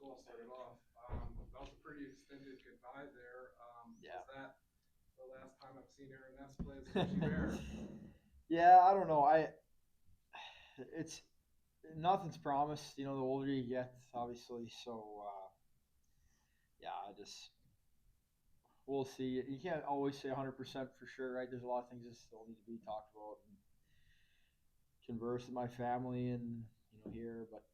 cool. I'll start it off. That was a pretty extended goodbye there. Yeah. Was that the last time I've seen Aaron Ness play as a Hershey Bear? Yeah, I don't know. It's nothing's promised. The older you get, obviously. So yeah, we'll see. You can't always say 100% for sure, right? There's a lot of things that still need to be talked about and converse with my family and here. But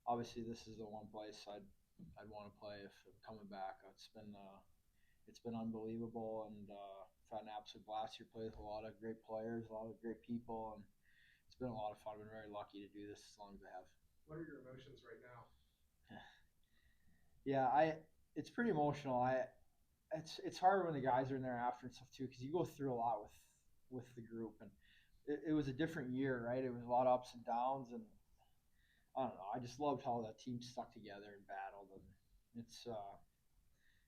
obviously, this is the one place I'd want to play if I'm coming back. It's been unbelievable, and I've had an absolute blast here. Played with a lot of great players, a lot of great people, and it's been a lot of fun. I've been very lucky to do this as long as I have. What are your emotions right now? Yeah, it's pretty emotional. It's hard when the guys are in there after and stuff too, because you go through a lot with the group, and it was a different year, right? It was a lot of ups and downs, and I don't know. I just loved how that team stuck together and battled, and it's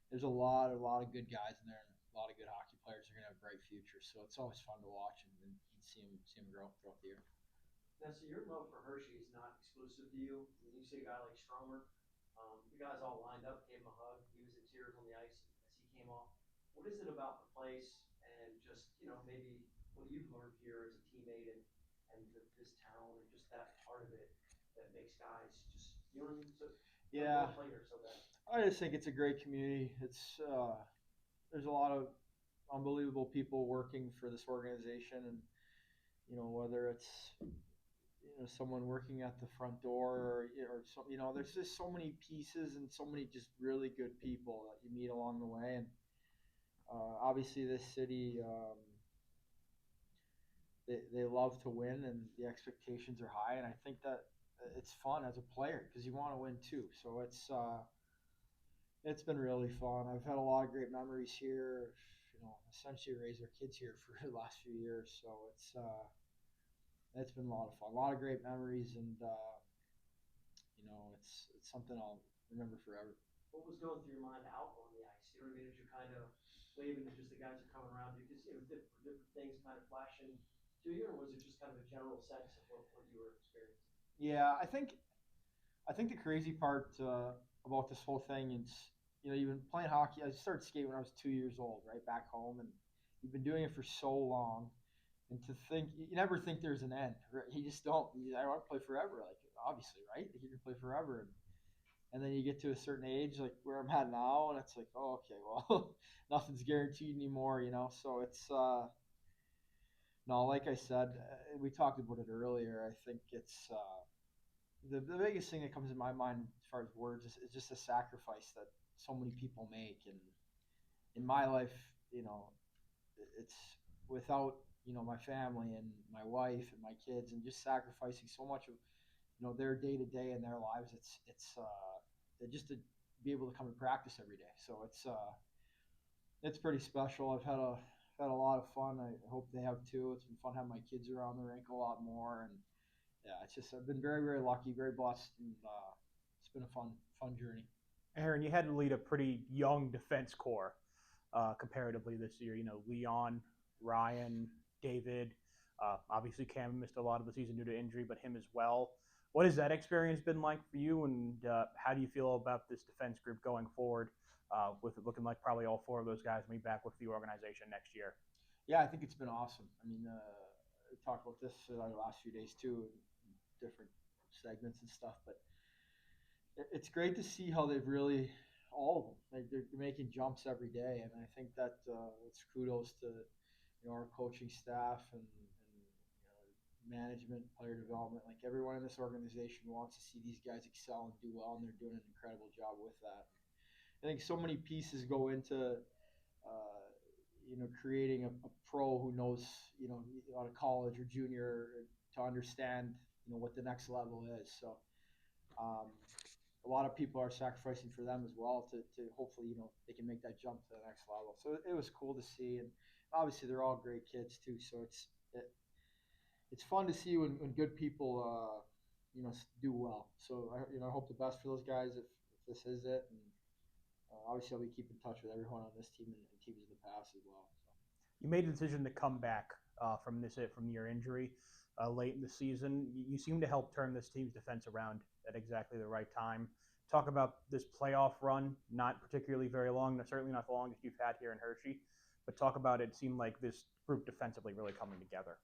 there's a lot of good guys in there, and a lot of good hockey players are gonna have a bright future. So it's always fun to watch and see them grow throughout the year. Now, so your love for Hershey is not exclusive to you. When you see a guy like Stromer, the guys all lined up, gave him a hug. He was in tears on the ice as he came off. What is it about the place and just, maybe what you've learned here as a teammate and this town and just that part of it that makes guys just, you know what I mean? So, Yeah, play here so bad. I just think it's a great community. There's a lot of unbelievable people working for this organization, and whether it's someone working at the front door or some, there's just so many pieces and so many just really good people that you meet along the way, and obviously this city they love to win and the expectations are high, and I think that it's fun as a player because you want to win too. So it's been really fun. I've had a lot of great memories here. Essentially raised our kids here for the last few years, so it's been a lot of fun, a lot of great memories, and it's something I'll remember forever. What was going through your mind out on the ice? You know what I mean? As you're kind of waving to just the guys that are coming around you, because different things kind of flashing to you, or was it just kind of a general sense of what you were experiencing? Yeah, I think the crazy part about this whole thing is, you've been playing hockey. I started skating when I was 2 years old, right back home, and you've been doing it for so long. And to think, you never think there's an end. Right? You just don't. I want to play forever, like obviously, right? You can play forever, and then you get to a certain age, like where I'm at now, and it's like, oh, okay, well, nothing's guaranteed anymore. So it's no, like I said, we talked about it earlier. I think it's the biggest thing that comes in my mind as far as words is just the sacrifice that so many people make, and in my life, you know, it's without my family and my wife and my kids, and just sacrificing so much of their day to day in their lives. It's just to be able to come and practice every day. So it's pretty special. I've had a lot of fun. I hope they have too. It's been fun having my kids around the rink a lot more, and yeah, it's just I've been very very lucky, very blessed, and it's been a fun journey. Aaron, you had to lead a pretty young defense core comparatively this year. Leon, Ryan, David. Obviously, Cam missed a lot of the season due to injury, but him as well. What has that experience been like for you, and how do you feel about this defense group going forward, with it looking like probably all four of those guys will be back with the organization next year? Yeah, I think it's been awesome. I mean, we talked about this the last few days too, different segments and stuff, but it's great to see how they've really all of them they're making jumps every day, and I think that it's kudos to our coaching staff and management, player development. Like everyone in this organization wants to see these guys excel and do well, and they're doing an incredible job with that. I think so many pieces go into creating a pro who knows out of college or junior to understand what the next level is. So um, a lot of people are sacrificing for them as well to hopefully they can make that jump to the next level. So it was cool to see, and obviously they're all great kids too. So it's fun to see when good people do well. So I hope the best for those guys if this is it, and obviously I'll be keeping in touch with everyone on this team and teams in the past as well. So. You made a decision to come back from your injury late in the season. You seem to help turn this team's defense around at exactly the right time. talk about this playoff run, not particularly very long, certainly not the longest you've had here in Hershey, but talk about it seemed like this group defensively really coming together.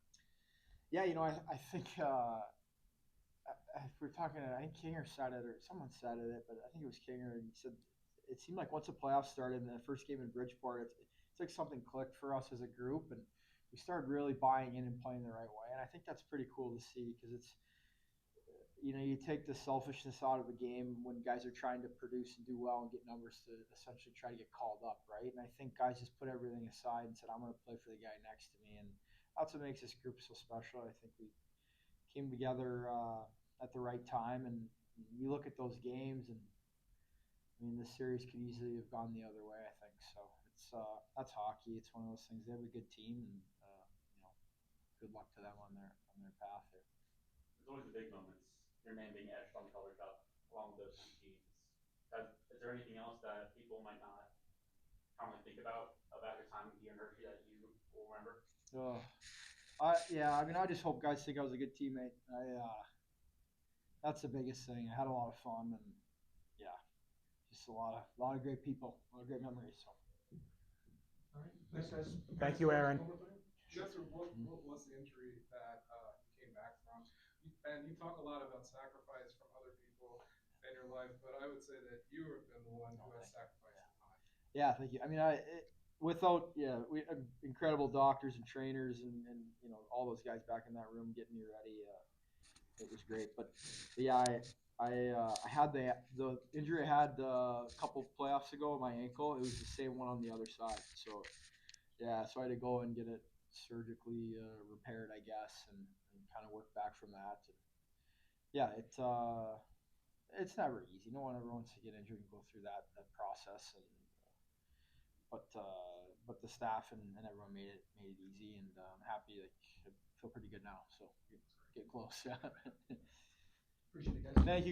Yeah, I think if we're talking, I think Kinger said it or someone said it, but I think it was Kinger, and he said it seemed like once the playoffs started in the first game in Bridgeport, it's like something clicked for us as a group, and we started really buying in and playing the right way, and I think that's pretty cool to see because it's you take the selfishness out of the game when guys are trying to produce and do well and get numbers to essentially try to get called up, right? And I think guys just put everything aside and said, I'm going to play for the guy next to me. And that's what makes this group so special. I think we came together at the right time. And you look at those games, and I mean, this series could easily have gone the other way, I think. So that's hockey. It's one of those things. They have a good team, and good luck to them on their path here. There's always the big moments. Your name being etched on the color cup along with those two teams. Is there anything else that people might not commonly think about your time here in Hershey that you will remember? Yeah, I mean, I just hope guys think I was a good teammate. That's the biggest thing. I had a lot of fun, and yeah, just a lot of great people, a lot of great memories. So. All right, thanks, guys. Thank you, Aaron. Jester, what was the injury that you came back from? And you talk a lot about sacrifice from other people in your life, but I would say that you have been the one who has sacrificed the time. Yeah, thank you. I mean, we had incredible doctors and trainers and all those guys back in that room getting me ready. It was great, but yeah, I had the injury I had a couple playoffs ago, my ankle. It was the same one on the other side. So yeah, so I had to go and get it surgically repaired, I guess, and kind of work back from that. And yeah, it's never easy. No one ever wants to get injured and go through that process. And but the staff and everyone made it easy, and I'm happy. Like, I feel pretty good now. So get close. Appreciate it, guys. Thank you.